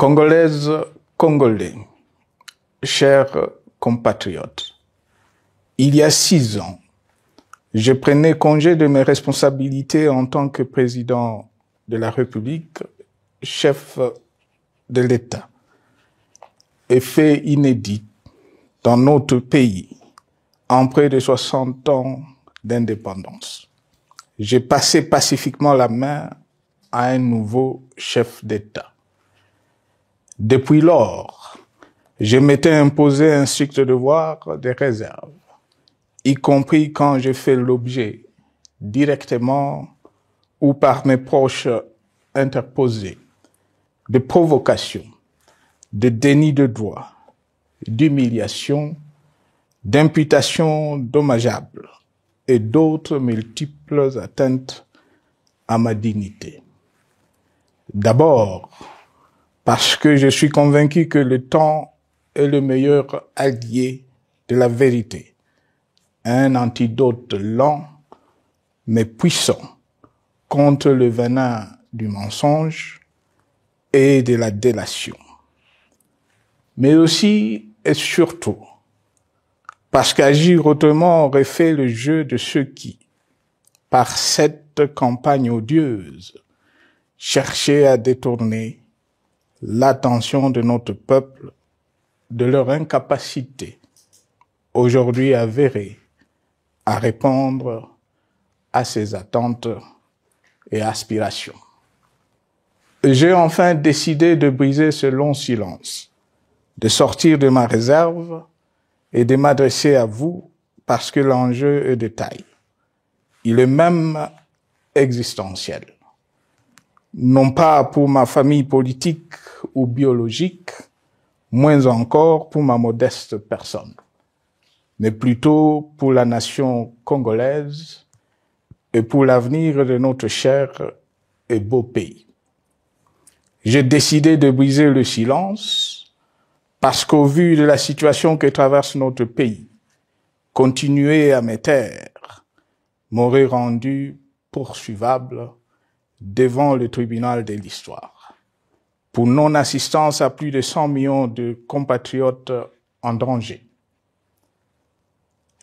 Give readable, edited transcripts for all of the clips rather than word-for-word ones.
Congolaises, Congolais, chers compatriotes, il y a 6 ans, je prenais congé de mes responsabilités en tant que président de la République, chef de l'État. Et fait inédit dans notre pays, en près de 60 ans d'indépendance. J'ai passé pacifiquement la main à un nouveau chef d'État. Depuis lors, je m'étais imposé un strict devoir de réserve, y compris quand j'ai fait l'objet, directement ou par mes proches interposés, de provocations, de déni de droit, d'humiliation, d'imputations dommageables et d'autres multiples atteintes à ma dignité. D'abord, parce que je suis convaincu que le temps est le meilleur allié de la vérité, un antidote lent mais puissant contre le venin du mensonge et de la délation. Mais aussi et surtout, parce qu'agir autrement aurait fait le jeu de ceux qui, par cette campagne odieuse, cherchaient à détourner l'attention de notre peuple de leur incapacité, aujourd'hui avérée, à répondre à ses attentes et aspirations. J'ai enfin décidé de briser ce long silence, de sortir de ma réserve et de m'adresser à vous parce que l'enjeu est de taille. Il est même existentiel. Non pas pour ma famille politique ou biologique, moins encore pour ma modeste personne, mais plutôt pour la nation congolaise et pour l'avenir de notre cher et beau pays. J'ai décidé de briser le silence parce qu'au vu de la situation que traverse notre pays, continuer à me taire m'aurait rendu poursuivable devant le tribunal de l'histoire pour non-assistance à plus de 100 millions de compatriotes en danger.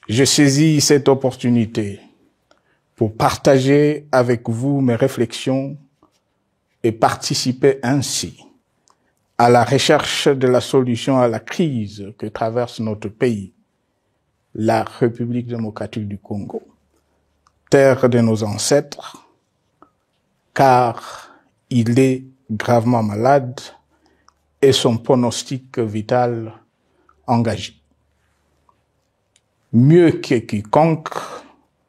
Je saisis cette opportunité pour partager avec vous mes réflexions et participer ainsi à la recherche de la solution à la crise que traverse notre pays, la République démocratique du Congo, terre de nos ancêtres, car il est gravement malade et son pronostic vital engagé. Mieux que quiconque,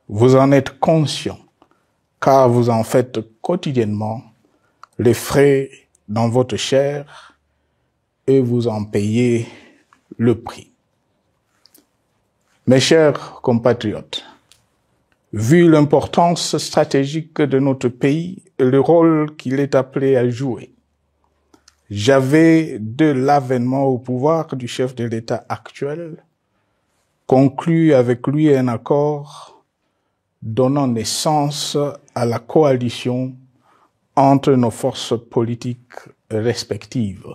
vous en êtes conscient, car vous en faites quotidiennement les frais dans votre chair et vous en payez le prix. Mes chers compatriotes, vu l'importance stratégique de notre pays et le rôle qu'il est appelé à jouer, j'avais, de l'avènement au pouvoir du chef de l'État actuel, conclu avec lui un accord donnant naissance à la coalition entre nos forces politiques respectives.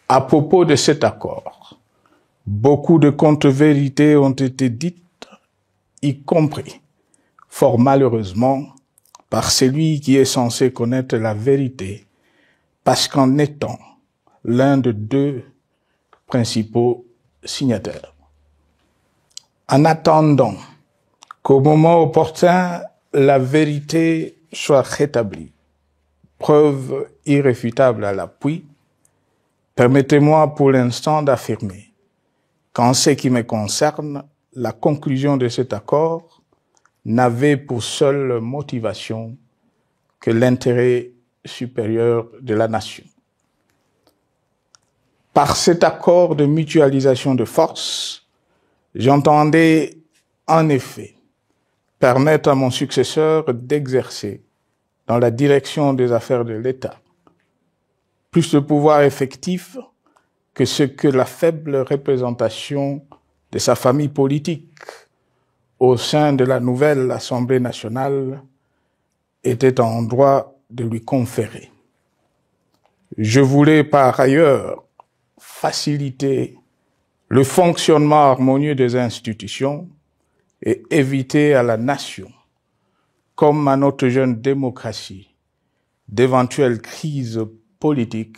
À propos de cet accord, beaucoup de contre-vérités ont été dites, y compris, fort malheureusement, par celui qui est censé connaître la vérité, parce qu'en étant l'un de 2 principaux signataires. En attendant qu'au moment opportun, la vérité soit rétablie, preuve irréfutable à l'appui, permettez-moi pour l'instant d'affirmer qu'en ce qui me concerne, la conclusion de cet accord n'avait pour seule motivation que l'intérêt supérieur de la nation. Par cet accord de mutualisation de forces, j'entendais en effet permettre à mon successeur d'exercer dans la direction des affaires de l'État plus de pouvoir effectif que ce que la faible représentation de sa famille politique au sein de la nouvelle Assemblée nationale était en droit de lui conférer. Je voulais par ailleurs faciliter le fonctionnement harmonieux des institutions et éviter à la nation, comme à notre jeune démocratie, d'éventuelles crises politiques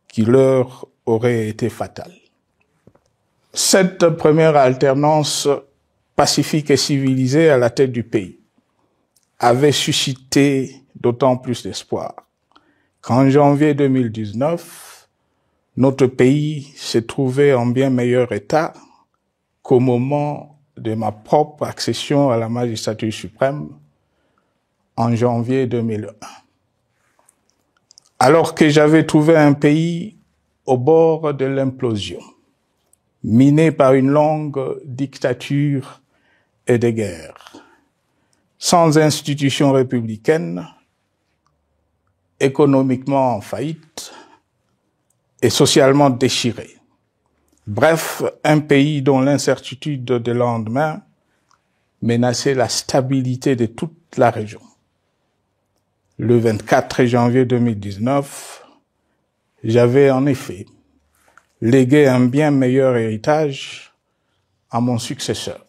qui leur auraient été fatales. Cette première alternance pacifique et civilisée à la tête du pays avait suscité d'autant plus d'espoir qu'en janvier 2019, notre pays s'est trouvé en bien meilleur état qu'au moment de ma propre accession à la magistrature suprême en janvier 2001. Alors que j'avais trouvé un pays au bord de l'implosion, miné par une longue dictature et des guerres, sans institutions républicaines, économiquement en faillite et socialement déchiré. Bref, un pays dont l'incertitude de lendemain menaçait la stabilité de toute la région. Le 24 janvier 2019, j'avais en effet légué un bien meilleur héritage à mon successeur,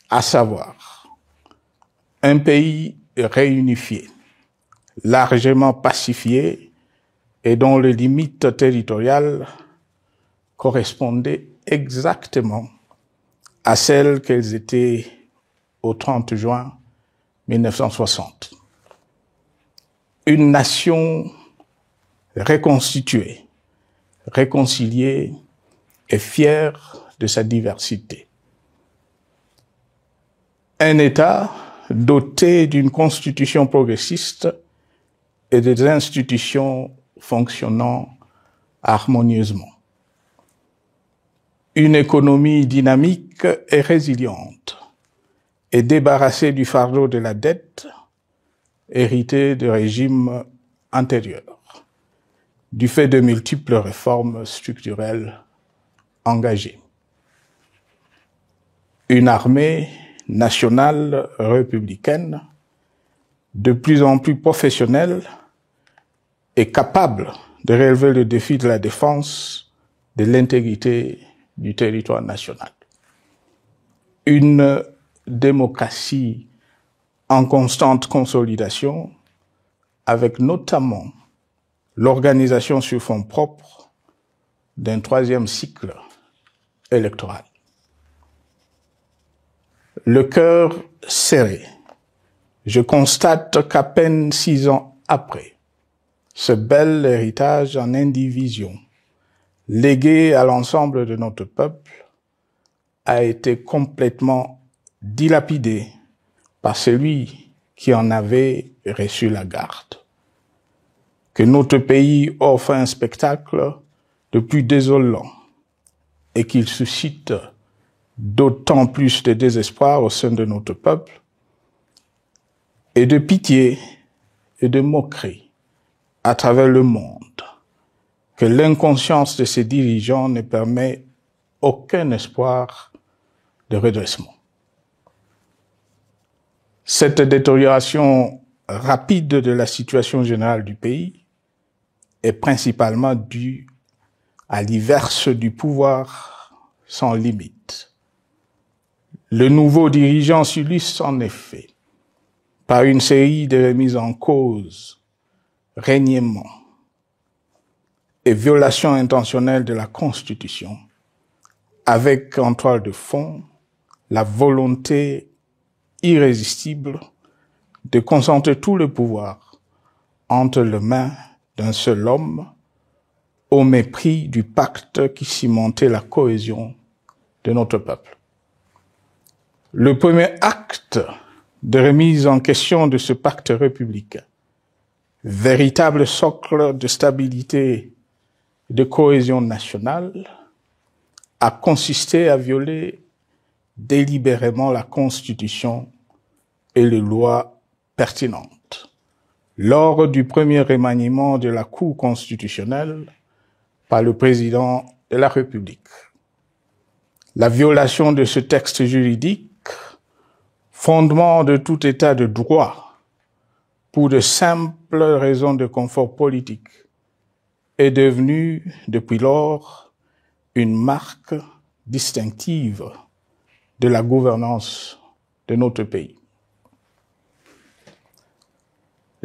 à savoir un pays réunifié, largement pacifié et dont les limites territoriales correspondaient exactement à celles qu'elles étaient au 30 juin 1960. Une nation reconstituée, réconciliée et fière de sa diversité. Un État doté d'une constitution progressiste et des institutions fonctionnant harmonieusement. Une économie dynamique et résiliente et débarrassée du fardeau de la dette hérité de régimes antérieurs, du fait de multiples réformes structurelles engagées. Une armée nationale républicaine de plus en plus professionnelle et capable de relever le défi de la défense de l'intégrité du territoire national. Une démocratie en constante consolidation, avec notamment l'organisation sur fonds propres d'un troisième cycle électoral. Le cœur serré, je constate qu'à peine 6 ans après, ce bel héritage en indivision, légué à l'ensemble de notre peuple, a été complètement dilapidé par celui qui en avait reçu la garde. Que notre pays offre un spectacle de plus désolant et qu'il suscite d'autant plus de désespoir au sein de notre peuple et de pitié et de moquerie à travers le monde, que l'inconscience de ses dirigeants ne permet aucun espoir de redressement. Cette détérioration rapide de la situation générale du pays est principalement due à l'iverse du pouvoir sans limite. Le nouveau dirigeant s'illustre en effet par une série de remises en cause, reniements et violations intentionnelles de la Constitution, avec en toile de fond la volonté irrésistible de concentrer tout le pouvoir entre les mains d'un seul homme, au mépris du pacte qui cimentait la cohésion de notre peuple. Le premier acte de remise en question de ce pacte républicain, véritable socle de stabilité et de cohésion nationale, a consisté à violer délibérément la Constitution et les lois pertinentes lors du premier remaniement de la Cour constitutionnelle par le président de la République. La violation de ce texte juridique, fondement de tout état de droit, pour de simples raisons de confort politique est devenue, depuis lors, une marque distinctive de la gouvernance de notre pays.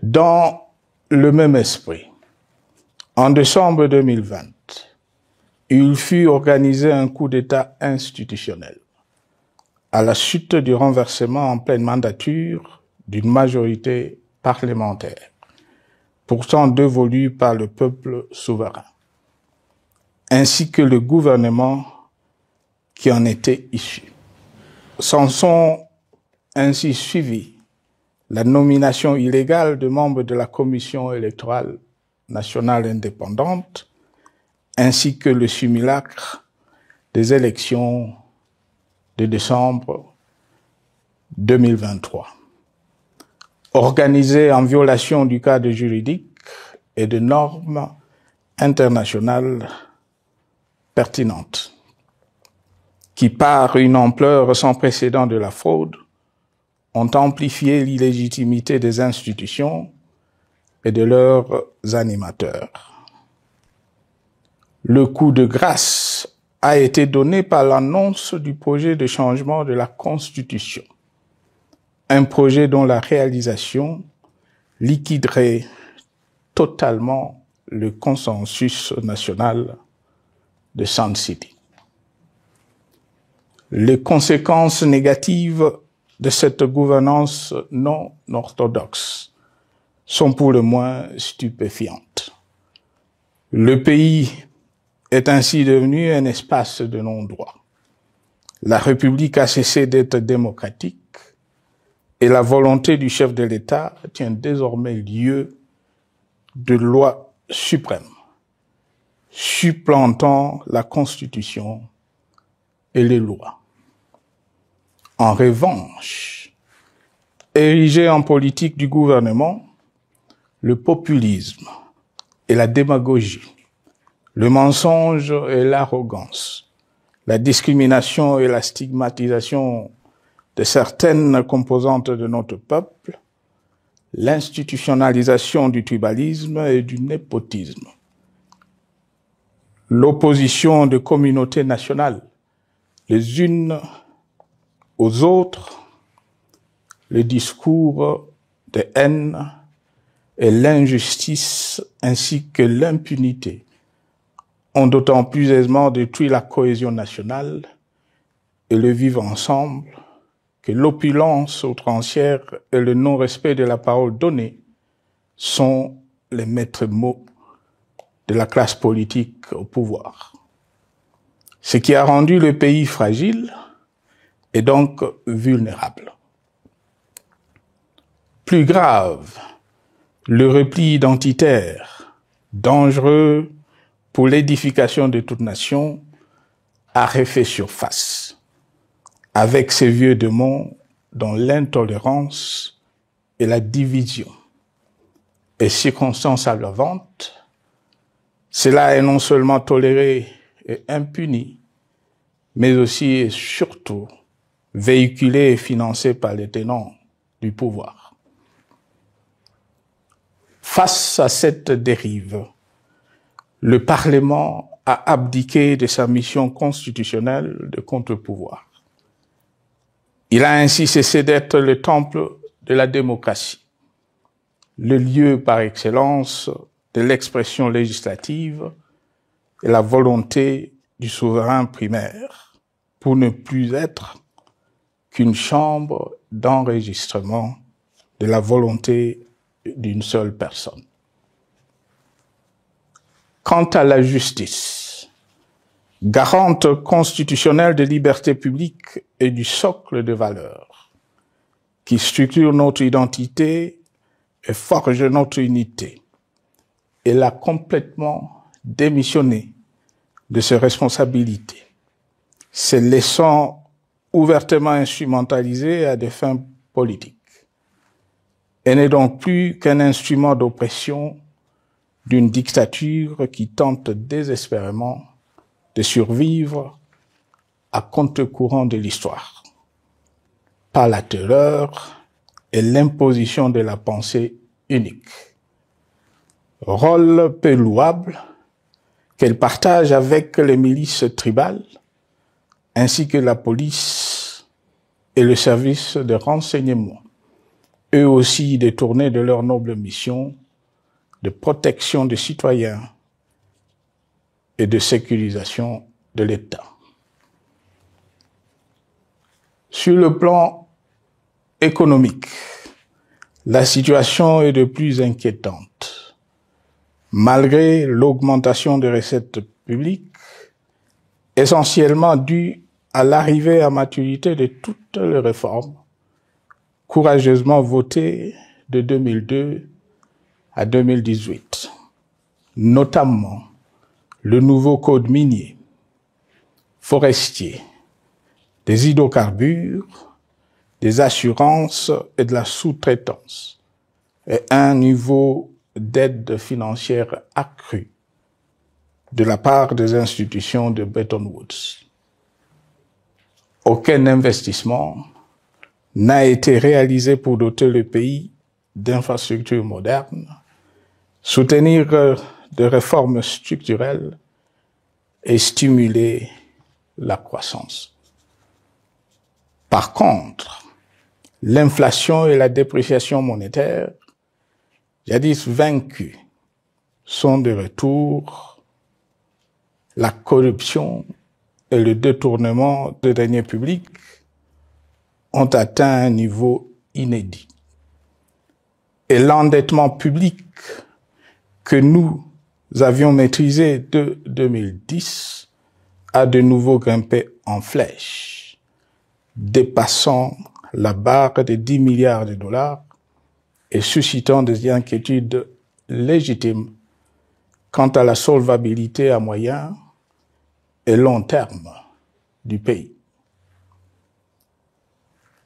Dans le même esprit, en décembre 2020, il fut organisé un coup d'État institutionnel à la suite du renversement en pleine mandature d'une majorité parlementaire, pourtant dévolue par le peuple souverain, ainsi que le gouvernement qui en était issu. S'en sont ainsi suivis la nomination illégale de membres de la Commission électorale nationale indépendante, ainsi que le simulacre des élections de décembre 2023, organisées en violation du cadre juridique et de normes internationales pertinentes, qui, par une ampleur sans précédent de la fraude, ont amplifié l'illégitimité des institutions et de leurs animateurs. Le coup de grâce a été donné par l'annonce du projet de changement de la Constitution, un projet dont la réalisation liquiderait totalement le consensus national de Sun City. Les conséquences négatives de cette gouvernance non orthodoxe sont pour le moins stupéfiantes. Le pays est ainsi devenu un espace de non-droit. La République a cessé d'être démocratique et la volonté du chef de l'État tient désormais lieu de loi suprême, supplantant la Constitution et les lois. En revanche, érigé en politique du gouvernement, le populisme et la démagogie, le mensonge et l'arrogance, la discrimination et la stigmatisation de certaines composantes de notre peuple, l'institutionnalisation du tribalisme et du népotisme, l'opposition de communautés nationales, les unes aux autres, le discours de haine et l'injustice ainsi que l'impunité ont d'autant plus aisément détruit la cohésion nationale et le vivre ensemble que l'opulence outrancière et le non-respect de la parole donnée sont les maîtres mots de la classe politique au pouvoir. Ce qui a rendu le pays fragile et donc vulnérable. Plus grave, le repli identitaire, dangereux pour l'édification de toute nation, a refait surface, avec ses vieux démons dont l'intolérance et la division est circonstance aggravante. Cela est non seulement toléré et impuni, mais aussi et surtout véhiculé et financé par les tenants du pouvoir. Face à cette dérive, le Parlement a abdiqué de sa mission constitutionnelle de contre-pouvoir. Il a ainsi cessé d'être le temple de la démocratie, le lieu par excellence de l'expression législative et la volonté du souverain primaire, pour ne plus être qu'une chambre d'enregistrement de la volonté d'une seule personne. Quant à la justice, garante constitutionnelle des libertés publiques et du socle de valeurs, qui structure notre identité et forge notre unité, elle a complètement démissionné de ses responsabilités, se laissant ouvertement instrumentalisée à des fins politiques. Elle n'est donc plus qu'un instrument d'oppression d'une dictature qui tente désespérément de survivre à contre-courant de l'histoire, par la terreur et l'imposition de la pensée unique. Rôle peu louable, qu'elle partage avec les milices tribales, ainsi que la police et le service de renseignement, eux aussi détournés de leur noble mission de protection des citoyens et de sécurisation de l'État. Sur le plan économique, la situation est de plus inquiétante. Malgré l'augmentation des recettes publiques, essentiellement due à l'arrivée à maturité de toutes les réformes courageusement votées de 2002 à 2018, notamment le nouveau code minier, forestier, des hydrocarbures, des assurances et de la sous-traitance, et un niveau d'aide financière accrue de la part des institutions de Bretton Woods. Aucun investissement n'a été réalisé pour doter le pays d'infrastructures modernes, soutenir de réformes structurelles et stimuler la croissance. Par contre, l'inflation et la dépréciation monétaire, jadis vaincues, sont de retour. La corruption et le détournement de deniers publics ont atteint un niveau inédit. Et l'endettement public que nous avions maîtrisé de 2010 a de nouveau grimpé en flèche, dépassant la barre des 10 milliards de dollars et suscitant des inquiétudes légitimes quant à la solvabilité à moyen et long terme du pays.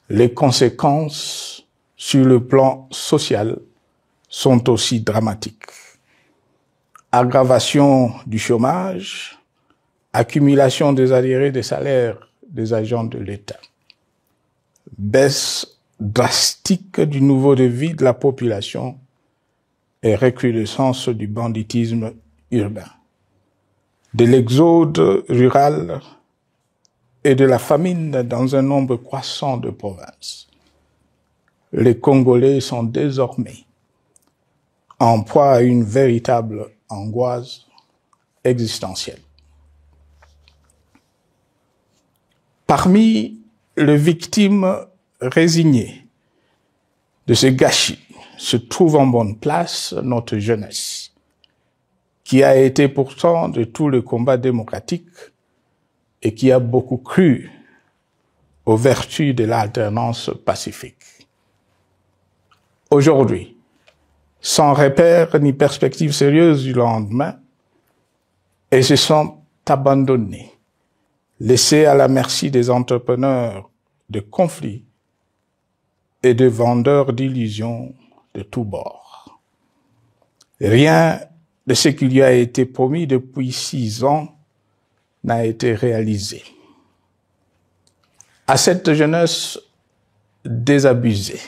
Les conséquences sur le plan social sont aussi dramatiques. Aggravation du chômage, accumulation des arriérés des salaires des agents de l'État, baisse drastique du niveau de vie de la population et recrudescence du banditisme urbain, de l'exode rural et de la famine dans un nombre croissant de provinces. Les Congolais sont désormais en proie à une véritable angoisse existentielle. Parmi les victimes résignées de ce gâchis se trouve en bonne place notre jeunesse, qui a été pourtant de tout le combat démocratique et qui a beaucoup cru aux vertus de l'alternance pacifique. Aujourd'hui, sans repère ni perspective sérieuse du lendemain, ils se sont abandonnés, laissés à la merci des entrepreneurs de conflits et de vendeurs d'illusions de tous bords. Rien de ce qui lui a été promis depuis 6 ans n'a été réalisé. À cette jeunesse désabusée,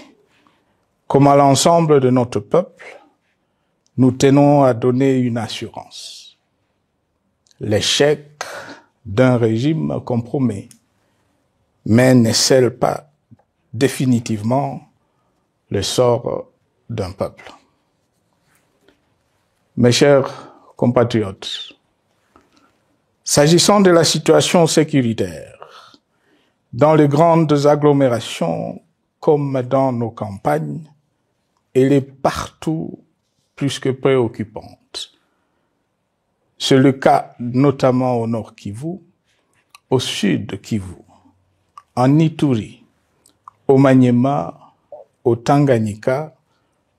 comme à l'ensemble de notre peuple, nous tenons à donner une assurance. L'échec d'un régime compromet, mais ne scelle pas définitivement le sort d'un peuple. Mes chers compatriotes, s'agissant de la situation sécuritaire, dans les grandes agglomérations comme dans nos campagnes, elle est partout plus que préoccupante. C'est le cas notamment au nord Kivu, au sud Kivu, en Ituri, au Maniema, au Tanganyika,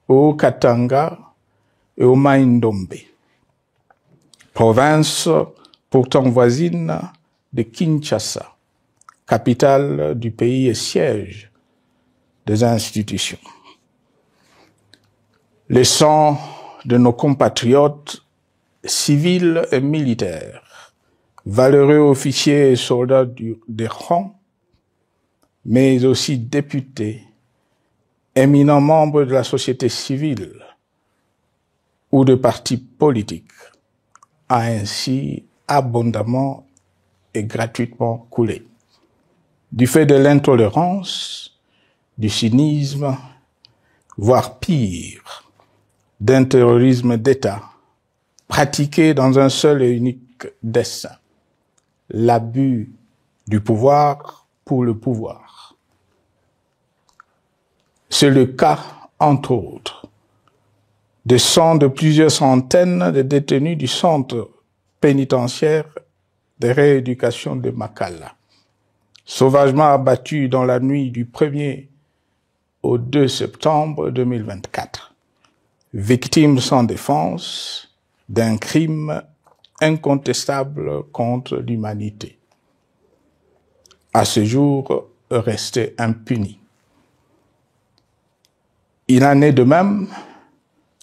au Katanga et au Mai-Ndombe, province pourtant voisine de Kinshasa, capitale du pays et siège des institutions. Le sang de nos compatriotes civils et militaires, valeureux officiers et soldats des rangs, mais aussi députés, éminents membres de la société civile ou de partis politiques, a ainsi abondamment et gratuitement coulé. Du fait de l'intolérance, du cynisme, voire pire, d'un terrorisme d'État pratiqué dans un seul et unique dessein, l'abus du pouvoir pour le pouvoir. C'est le cas, entre autres, de plusieurs centaines de détenus du centre pénitentiaire de rééducation de Makala, sauvagement abattus dans la nuit du 1er au 2 septembre 2024, victimes sans défense d'un crime incontestable contre l'humanité, à ce jour resté impuni. Il en est de même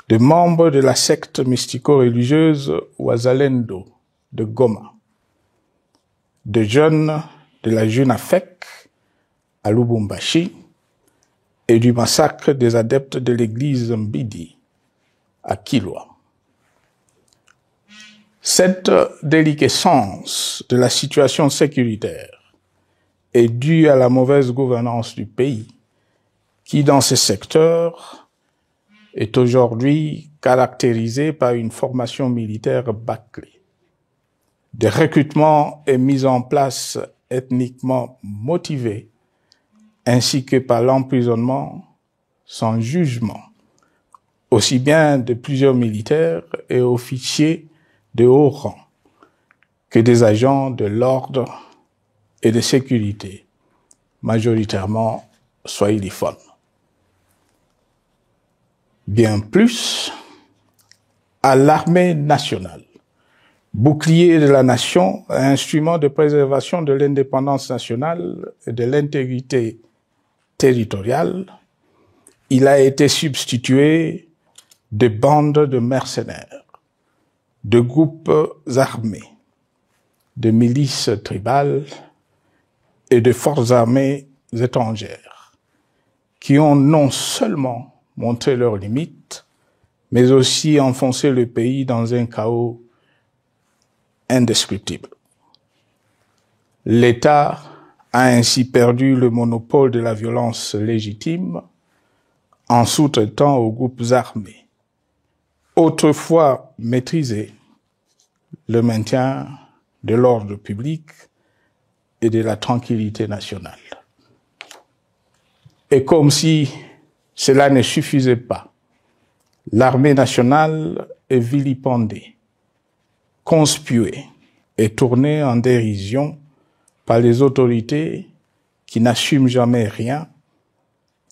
de membres de la secte mystico-religieuse Wazalendo de Goma, de jeunes de la Junafek à Lubumbashi et du massacre des adeptes de l'église Mbidi à Kilwa. Cette déliquescence de la situation sécuritaire est due à la mauvaise gouvernance du pays qui, dans ce secteur, est aujourd'hui caractérisé par une formation militaire bâclée, des recrutements et mises en place ethniquement motivés, ainsi que par l'emprisonnement sans jugement, aussi bien de plusieurs militaires et officiers de haut rang que des agents de l'ordre et de sécurité, majoritairement swahiliphones. Bien plus, à l'armée nationale, bouclier de la nation, instrument de préservation de l'indépendance nationale et de l'intégrité territoriale, il a été substitué de bandes de mercenaires, de groupes armés, de milices tribales et de forces armées étrangères, qui ont non seulement montré leurs limites, mais aussi enfoncé le pays dans un chaos indescriptible. L'État a ainsi perdu le monopole de la violence légitime en sous-traitant aux groupes armés, autrefois maîtrisés, le maintien de l'ordre public et de la tranquillité nationale. Et comme si cela ne suffisait pas, l'armée nationale est vilipendée, conspuée et tournée en dérision par les autorités qui n'assument jamais rien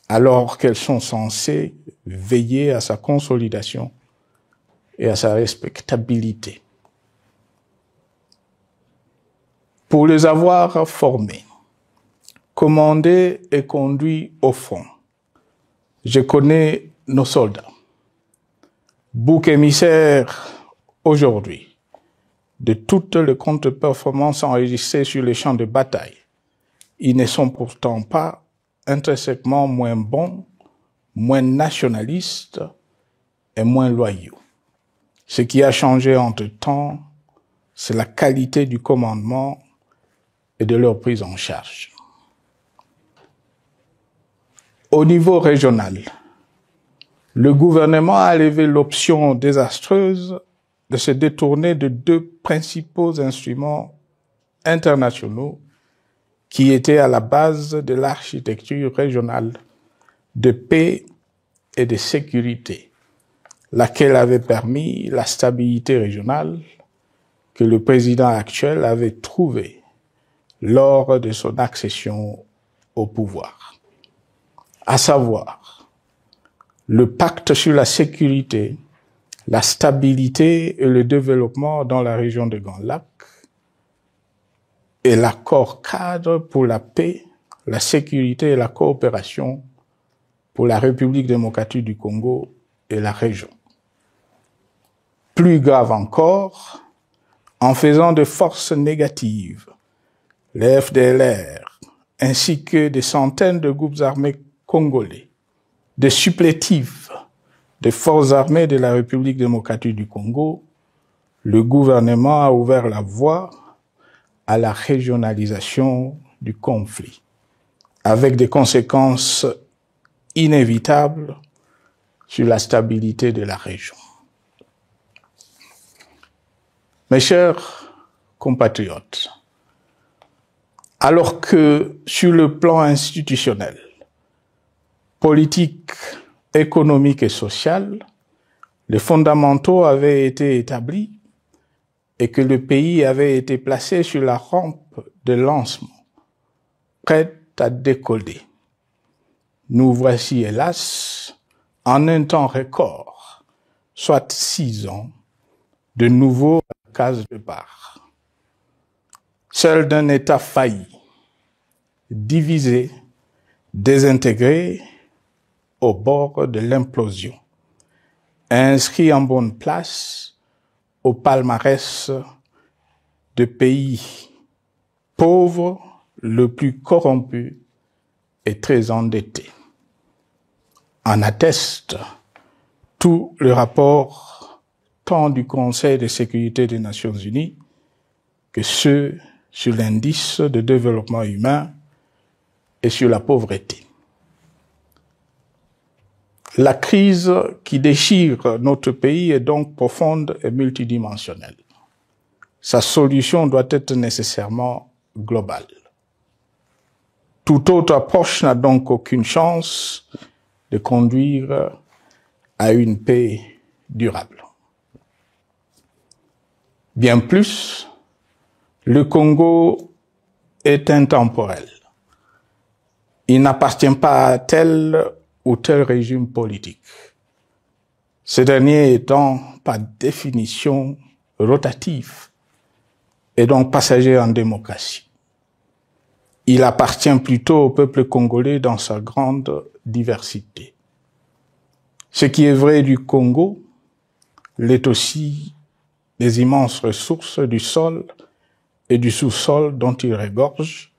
alors qu'elles sont censées veiller à sa consolidation et à sa respectabilité. Pour les avoir formés, commandés et conduits au front, je connais nos soldats, boucs émissaires aujourd'hui de toutes les contre-performances enregistrées sur les champs de bataille. Ils ne sont pourtant pas intrinsèquement moins bons, moins nationalistes et moins loyaux. Ce qui a changé entre-temps, c'est la qualité du commandement et de leur prise en charge. Au niveau régional, le gouvernement a levé l'option désastreuse de se détourner de deux principaux instruments internationaux qui étaient à la base de l'architecture régionale de paix et de sécurité, laquelle avait permis la stabilité régionale que le président actuel avait trouvée lors de son accession au pouvoir, à savoir le pacte sur la sécurité, la stabilité et le développement dans la région de Grand Lac et l'accord cadre pour la paix, la sécurité et la coopération pour la République démocratique du Congo et la région. Plus grave encore, en faisant de forces négatives, les FDLR, ainsi que des centaines de groupes armés congolais, des supplétifs des forces armées de la République démocratique du Congo, le gouvernement a ouvert la voie à la régionalisation du conflit, avec des conséquences inévitables sur la stabilité de la région. Mes chers compatriotes, alors que sur le plan institutionnel, politique, économique et social, les fondamentaux avaient été établis et que le pays avait été placé sur la rampe de lancement, prêt à décoller. Nous voici, hélas, en un temps record, soit 6 ans, de nouveau à la case départ. Seul d'un État failli, divisé, désintégré, au bord de l'implosion, inscrit en bonne place au palmarès de pays pauvres, le plus corrompu et très endetté. En atteste tout le rapport tant du Conseil de sécurité des Nations Unies que ceux sur l'indice de développement humain et sur la pauvreté. La crise qui déchire notre pays est donc profonde et multidimensionnelle. Sa solution doit être nécessairement globale. Toute autre approche n'a donc aucune chance de conduire à une paix durable. Bien plus, le Congo est intemporel. Il n'appartient pas à tel ou tel régime politique, ce dernier étant par définition rotatif et donc passager en démocratie. Il appartient plutôt au peuple congolais dans sa grande diversité. Ce qui est vrai du Congo l'est aussi des immenses ressources du sol et du sous-sol dont il regorge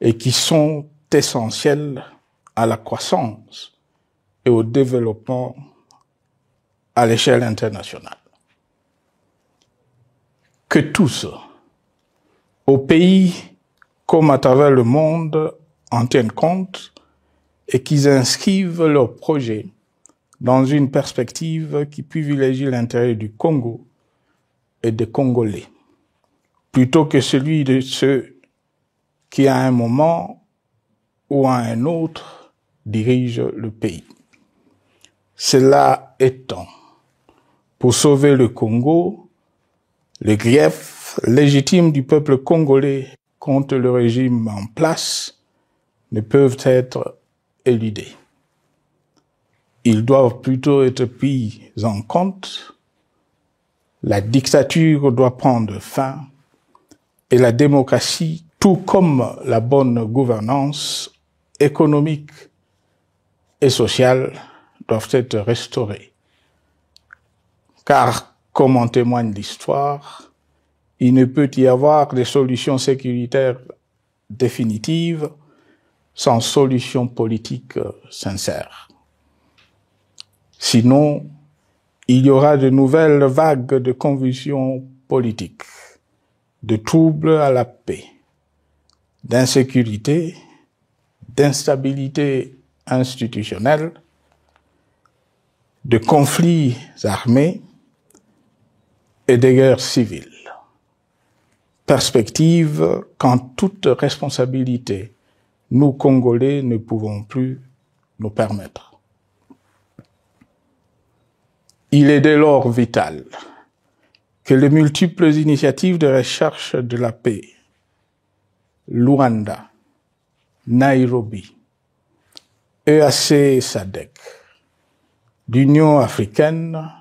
et qui sont essentielles à la croissance et au développement à l'échelle internationale. Que tous, au pays comme à travers le monde, en tiennent compte et qu'ils inscrivent leurs projets dans une perspective qui privilégie l'intérêt du Congo et des Congolais, plutôt que celui de ceux qui, à un moment ou à un autre, dirige le pays. Cela étant, pour sauver le Congo, les griefs légitimes du peuple congolais contre le régime en place ne peuvent être éludés. Ils doivent plutôt être pris en compte. La dictature doit prendre fin et la démocratie, tout comme la bonne gouvernance économique et sociales doivent être restaurées. Car, comme en témoigne l'histoire, il ne peut y avoir de solutions sécuritaires définitives sans solution politique sincère. Sinon, il y aura de nouvelles vagues de convulsions politiques, de troubles à la paix, d'insécurité, d'instabilité institutionnelle, de conflits armés et de guerres civiles. Perspective qu'en toute responsabilité, nous Congolais ne pouvons plus nous permettre. Il est dès lors vital que les multiples initiatives de recherche de la paix, Luanda, Nairobi, EAC SADC, l'Union africaine,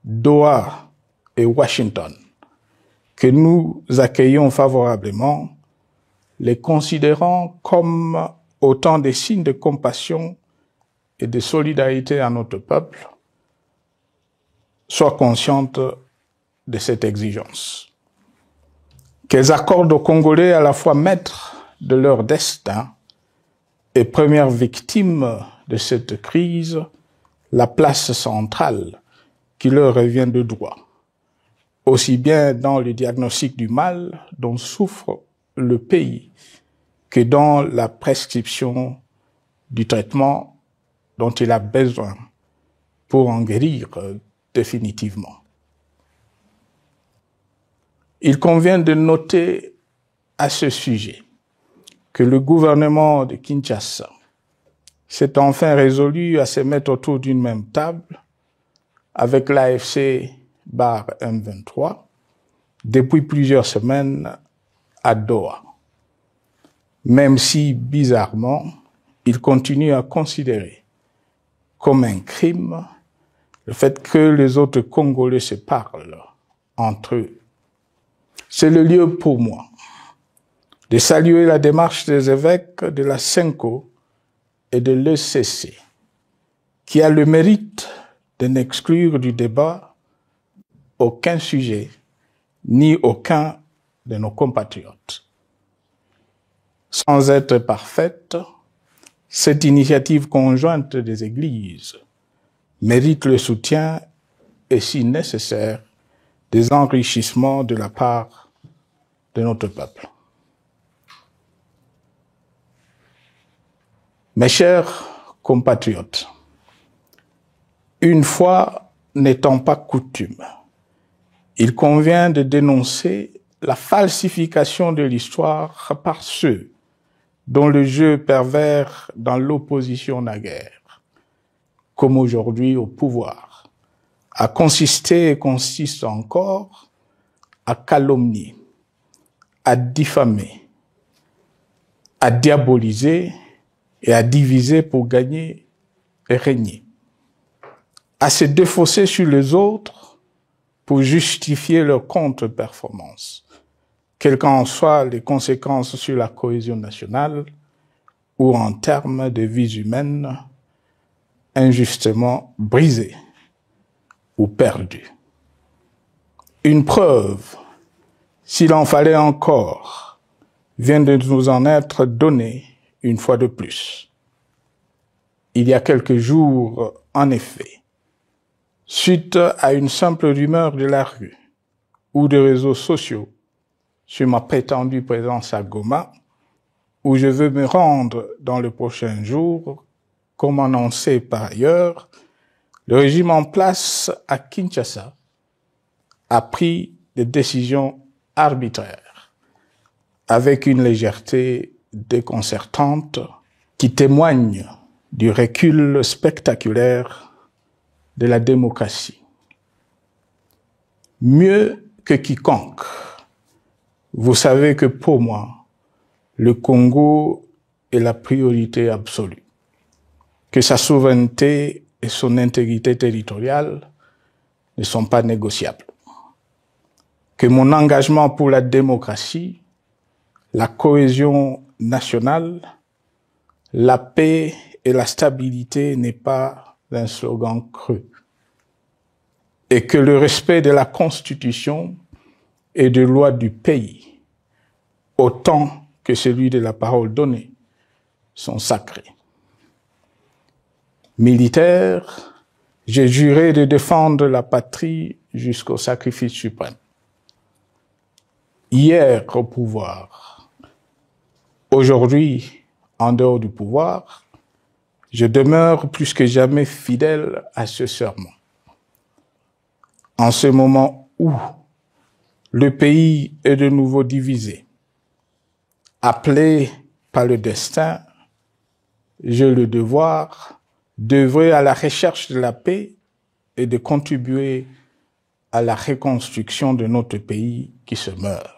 Doha et Washington, que nous accueillons favorablement, les considérant comme autant de signes de compassion et de solidarité à notre peuple, soient conscientes de cette exigence. Qu'elles accordent aux Congolais à la fois maîtres de leur destin et premières victimes de cette crise la place centrale qui leur revient de droit, aussi bien dans le diagnostic du mal dont souffre le pays que dans la prescription du traitement dont il a besoin pour en guérir définitivement. Il convient de noter à ce sujet que le gouvernement de Kinshasa s'est enfin résolu à se mettre autour d'une même table avec l'AFC M23 depuis plusieurs semaines à Doha, même si, bizarrement, il continue à considérer comme un crime le fait que les autres Congolais se parlent entre eux. C'est le lieu pour moi de saluer la démarche des évêques de la CENCO et de l'ECC, qui a le mérite de n'exclure du débat aucun sujet, ni aucun de nos compatriotes. Sans être parfaite, cette initiative conjointe des Églises mérite le soutien et, si nécessaire, des enrichissements de la part de notre peuple. Mes chers compatriotes, une fois n'étant pas coutume, il convient de dénoncer la falsification de l'histoire par ceux dont le jeu pervers dans l'opposition naguère, comme aujourd'hui au pouvoir, a consisté et consiste encore à calomnier, à diffamer, à diaboliser et à diviser pour gagner et régner, à se défausser sur les autres pour justifier leur contre-performance, quelles qu'en soient les conséquences sur la cohésion nationale ou en termes de vies humaines injustement brisées ou perdues. Une preuve, s'il en fallait encore, vient de nous en être donnée une fois de plus. Il y a quelques jours, en effet, suite à une simple rumeur de la rue ou des réseaux sociaux sur ma prétendue présence à Goma, où je veux me rendre dans le prochain jour, comme annoncé par ailleurs, le régime en place à Kinshasa a pris des décisions arbitraires, avec une légèreté déconcertante qui témoigne du recul spectaculaire de la démocratie. Mieux que quiconque, vous savez que pour moi, le Congo est la priorité absolue, que sa souveraineté et son intégrité territoriale ne sont pas négociables, que mon engagement pour la démocratie, la cohésion nationale, la paix et la stabilité n'est pas un slogan creux, et que le respect de la Constitution et des lois du pays, autant que celui de la parole donnée, sont sacrés. Militaire, j'ai juré de défendre la patrie jusqu'au sacrifice suprême. Hier au pouvoir, aujourd'hui en dehors du pouvoir, je demeure plus que jamais fidèle à ce serment. En ce moment où le pays est de nouveau divisé, appelé par le destin, j'ai le devoir d'œuvrer à la recherche de la paix et de contribuer à la reconstruction de notre pays qui se meurt.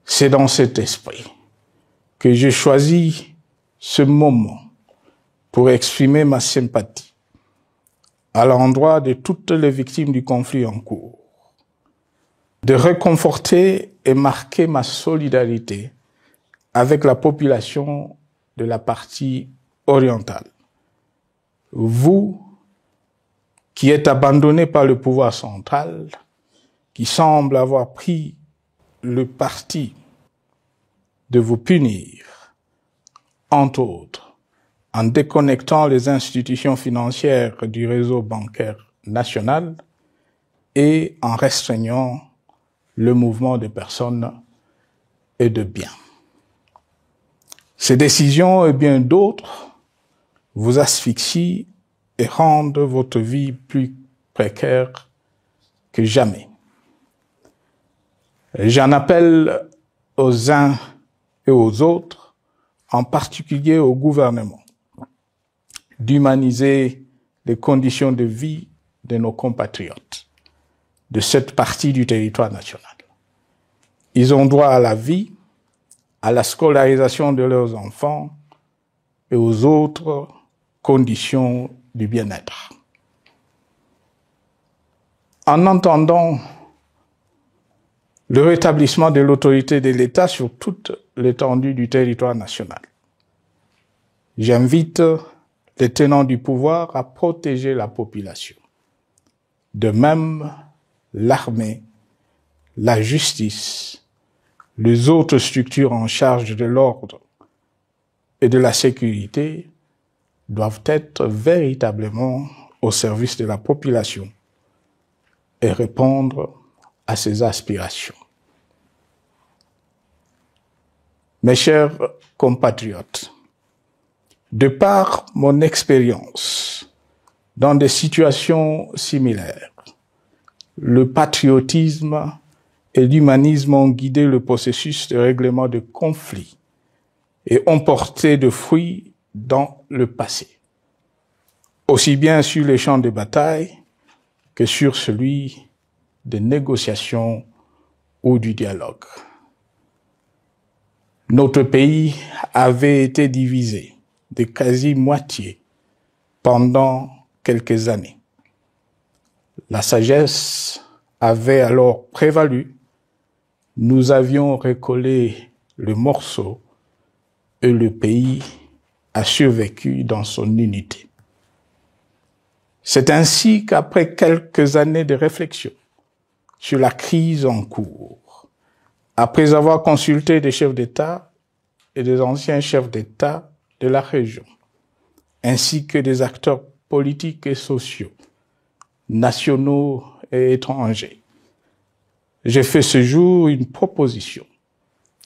C'est dans cet esprit que j'ai choisi ce moment pour exprimer ma sympathie à l'endroit de toutes les victimes du conflit en cours, de réconforter et marquer ma solidarité avec la population de la partie orientale. Vous, qui êtes abandonnés par le pouvoir central, qui semble avoir pris le parti de vous punir, entre autres, en déconnectant les institutions financières du réseau bancaire national, et en restreignant le mouvement de personnes et de biens. Ces décisions et bien d'autres vous asphyxient et rendent votre vie plus précaire que jamais. J'en appelle aux uns et aux autres, en particulier au gouvernement, d'humaniser les conditions de vie de nos compatriotes de cette partie du territoire national. Ils ont droit à la vie, à la scolarisation de leurs enfants et aux autres conditions du bien-être. En entendant le rétablissement de l'autorité de l'État sur toute l'étendue du territoire national, j'invite les tenants du pouvoir à protéger la population. De même, l'armée, la justice, les autres structures en charge de l'ordre et de la sécurité doivent être véritablement au service de la population et répondre à ses aspirations. Mes chers compatriotes, de par mon expérience dans des situations similaires, le patriotisme et l'humanisme ont guidé le processus de règlement de conflits et ont porté de fruits dans le passé, aussi bien sur les champs de bataille que sur celui des négociations ou du dialogue. Notre pays avait été divisé de quasi-moitié pendant quelques années. La sagesse avait alors prévalu. Nous avions recollé le morceau et le pays a survécu dans son unité. C'est ainsi qu'après quelques années de réflexion sur la crise en cours, après avoir consulté des chefs d'État et des anciens chefs d'État de la région, ainsi que des acteurs politiques et sociaux, nationaux et étrangers, j'ai fait ce jour une proposition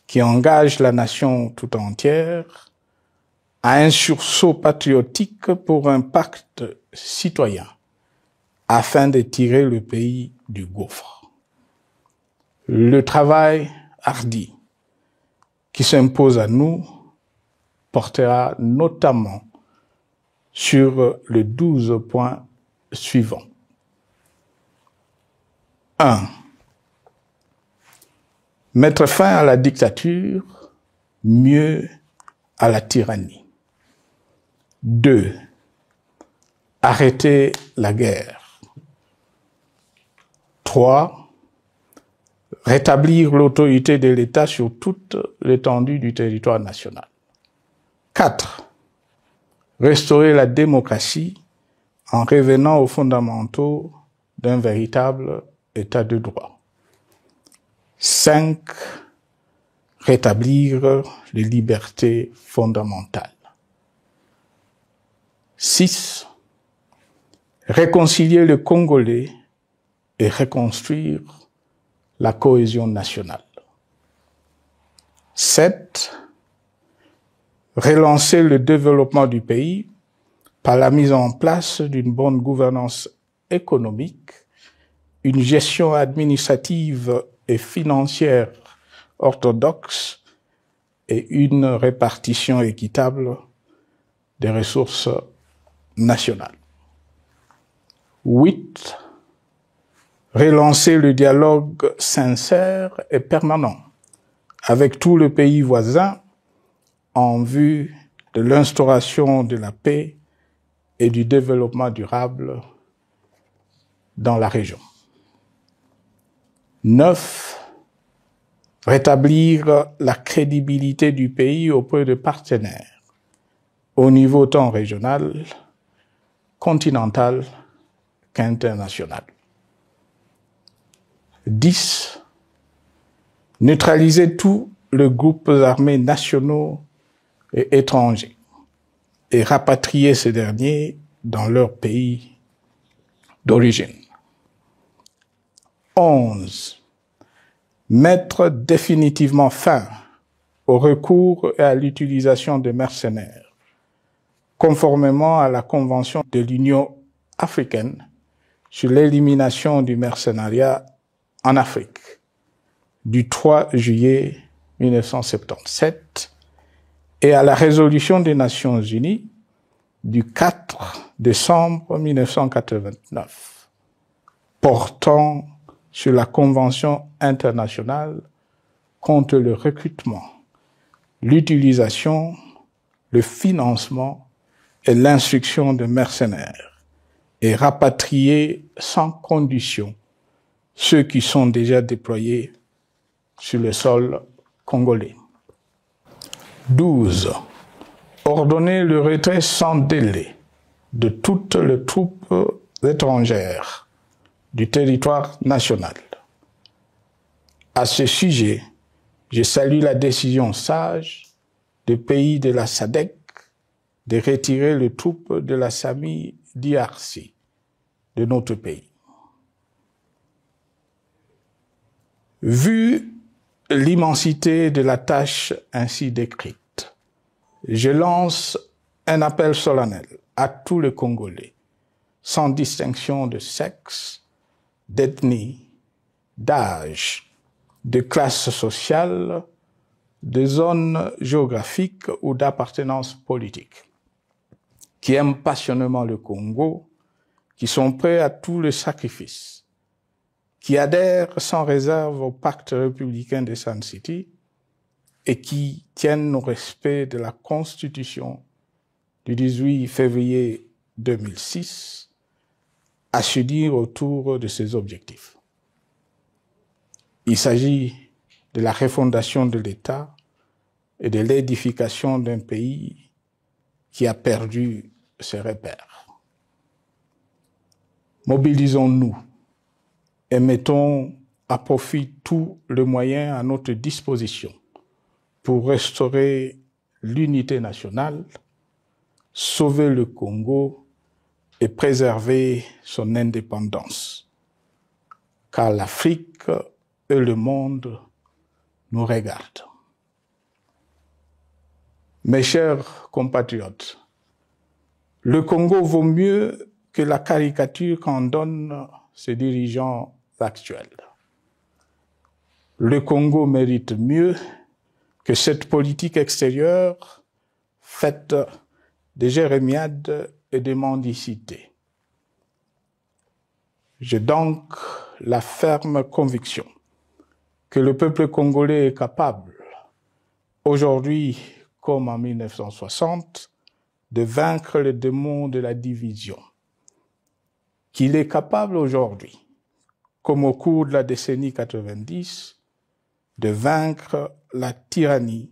qui engage la nation tout entière à un sursaut patriotique pour un pacte citoyen afin de tirer le pays du gouffre. Le travail hardi qui s'impose à nous portera notamment sur les 12 points suivants. 1. Mettre fin à la dictature, mieux à la tyrannie. 2. Arrêter la guerre. 3. Rétablir l'autorité de l'État sur toute l'étendue du territoire national. 4. Restaurer la démocratie en revenant aux fondamentaux d'un véritable État de droit. 5. Rétablir les libertés fondamentales. 6. Réconcilier le Congolais et reconstruire la cohésion nationale. 7. Relancer le développement du pays par la mise en place d'une bonne gouvernance économique, une gestion administrative et financière orthodoxe et une répartition équitable des ressources nationales. 8. Relancer le dialogue sincère et permanent avec tout le pays voisin en vue de l'instauration de la paix et du développement durable dans la région. 9. Rétablir la crédibilité du pays auprès de partenaires au niveau tant régional, continental qu'international. 10. Neutraliser tous les groupes armés nationaux et étrangers et rapatrier ces derniers dans leur pays d'origine. 11. Mettre définitivement fin au recours et à l'utilisation de mercenaires, conformément à la Convention de l'Union africaine sur l'élimination du mercenariat en Afrique du 3 juillet 1977 et à la résolution des Nations Unies du 4 décembre 1989 portant sur la Convention internationale contre le recrutement, l'utilisation, le financement et l'instruction de mercenaires et rapatrier sans condition ceux qui sont déjà déployés sur le sol congolais. 12. Ordonner le retrait sans délai de toutes les troupes étrangères du territoire national. À ce sujet, je salue la décision sage des pays de la SADC de retirer les troupes de la SAMI DRC de notre pays. Vu l'immensité de la tâche ainsi décrite, je lance un appel solennel à tous les Congolais, sans distinction de sexe, d'ethnie, d'âge, de classe sociale, de zone géographique ou d'appartenance politique, qui aiment passionnément le Congo, qui sont prêts à tous les sacrifices, qui adhèrent sans réserve au pacte républicain de Sun City et qui tiennent au respect de la Constitution du 18 février 2006, à se dire autour de ces objectifs. Il s'agit de la refondation de l'État et de l'édification d'un pays qui a perdu ses repères. Mobilisons-nous et mettons à profit tous les moyens à notre disposition pour restaurer l'unité nationale, sauver le Congo et préserver son indépendance, car l'Afrique et le monde nous regardent. Mes chers compatriotes, le Congo vaut mieux que la caricature qu'en donnent ses dirigeants actuels. Le Congo mérite mieux que cette politique extérieure faite de jérémiades et de mendicité. J'ai donc la ferme conviction que le peuple congolais est capable, aujourd'hui comme en 1960, de vaincre le démon de la division, qu'il est capable aujourd'hui, comme au cours de la décennie 90, de vaincre la tyrannie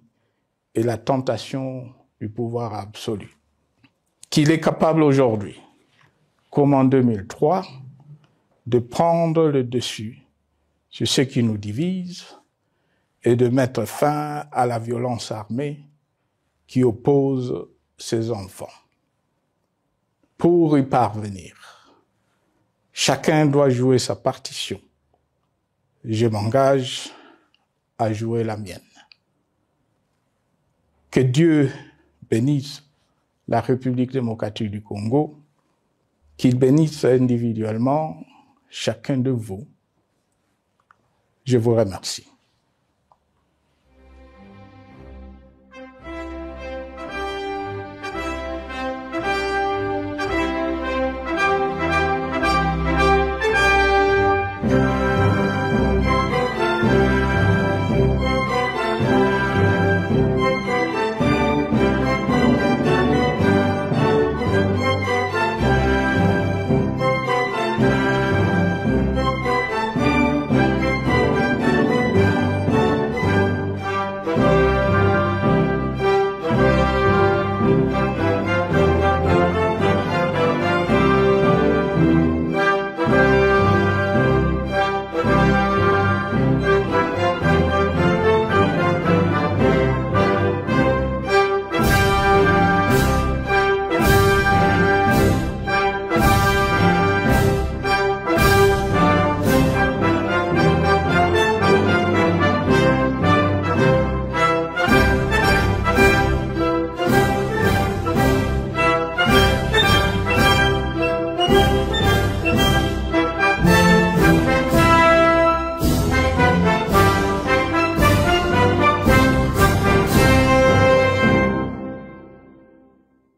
et la tentation du pouvoir absolu. Qu'il est capable aujourd'hui, comme en 2003, de prendre le dessus sur ce qui nous divise et de mettre fin à la violence armée qui oppose ses enfants. Pour y parvenir, chacun doit jouer sa partition. Je m'engage à jouer la mienne. Que Dieu bénisse la République démocratique du Congo, qu'il bénisse individuellement chacun de vous. Je vous remercie.